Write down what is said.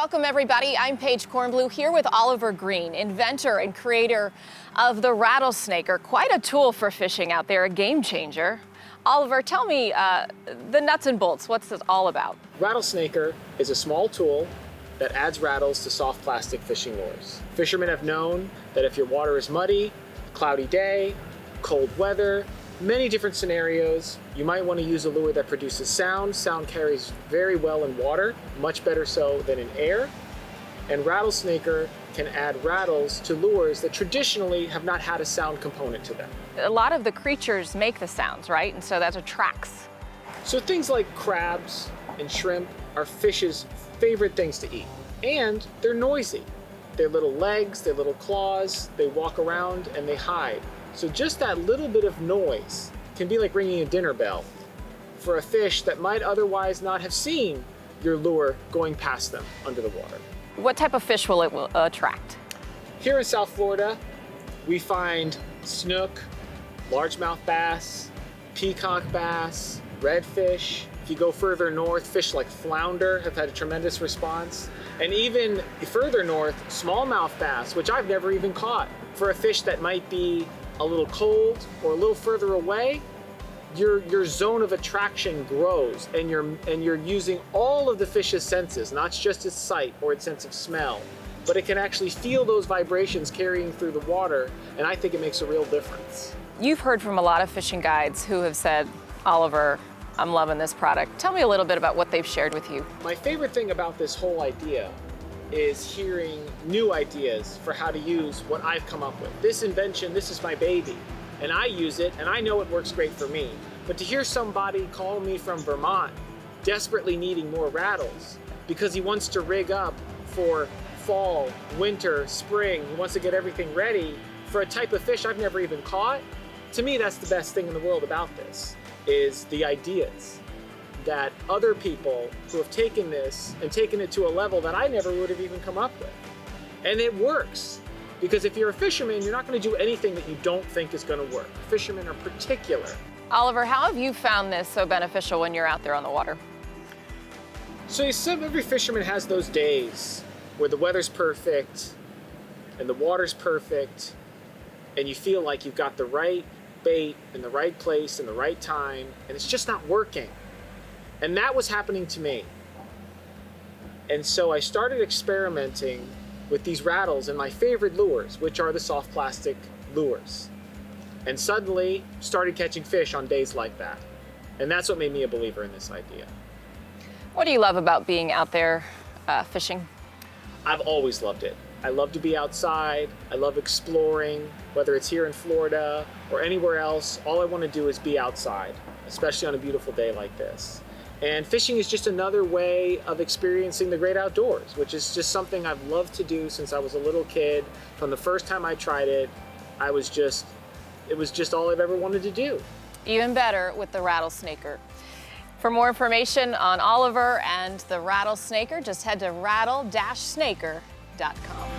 Welcome everybody. I'm Paige Kornblue here with Oliver Green, inventor and creator of the Rattle-Snaker. Quite a tool for fishing out there, a game changer. Oliver, tell me the nuts and bolts. What's this all about? Rattle-Snaker is a small tool that adds rattles to soft plastic fishing lures. Fishermen have known that if your water is muddy, cloudy day, cold weather, many different scenarios, you might want to use a lure that produces sound. Sound carries very well in water, much better so than in air. And Rattle-Snaker can add rattles to lures that traditionally have not had a sound component to them. A lot of the creatures make the sounds, right? And so that attracts. So things like crabs and shrimp are fish's favorite things to eat. And they're noisy. Their little legs, their little claws, they walk around and they hide. So just that little bit of noise can be like ringing a dinner bell for a fish that might otherwise not have seen your lure going past them under the water. What type of fish will it attract? Here in South Florida, we find snook, largemouth bass, peacock bass, redfish. If you go further north, fish like flounder have had a tremendous response. And even further north, smallmouth bass, which I've never even caught. For a fish that might be a little cold or a little further away, your zone of attraction grows, and you're using all of the fish's senses, not just its sight or its sense of smell, but it can actually feel those vibrations carrying through the water, and I think it makes a real difference. You've heard from a lot of fishing guides who have said, Oliver, I'm loving this product. Tell me a little bit about what they've shared with you. My favorite thing about this whole idea is hearing new ideas for how to use what I've come up with. This invention, this is my baby, and I use it, and I know it works great for me. But to hear somebody call me from Vermont, desperately needing more rattles, because he wants to rig up for fall, winter, spring, he wants to get everything ready for a type of fish I've never even caught, to me that's the best thing in the world about this, is the ideas that other people who have taken this and taken it to a level that I never would have even come up with. And it works, because if you're a fisherman, you're not going to do anything that you don't think is going to work. Fishermen are particular. Oliver, how have you found this so beneficial when you're out there on the water? So every fisherman has those days where the weather's perfect and the water's perfect, and you feel like you've got the right bait in the right place in the right time, and it's just not working. And that was happening to me. And so I started experimenting with these rattles and my favorite lures, which are the soft plastic lures. And suddenly started catching fish on days like that. And that's what made me a believer in this idea. What do you love about being out there fishing? I've always loved it. I love to be outside. I love exploring, whether it's here in Florida or anywhere else. All I want to do is be outside, especially on a beautiful day like this. And fishing is just another way of experiencing the great outdoors, which is just something I've loved to do since I was a little kid. From the first time I tried it, it was just all I've ever wanted to do. Even better with the Rattle-Snaker. For more information on Oliver and the Rattle-Snaker, just head to rattle-snaker.com.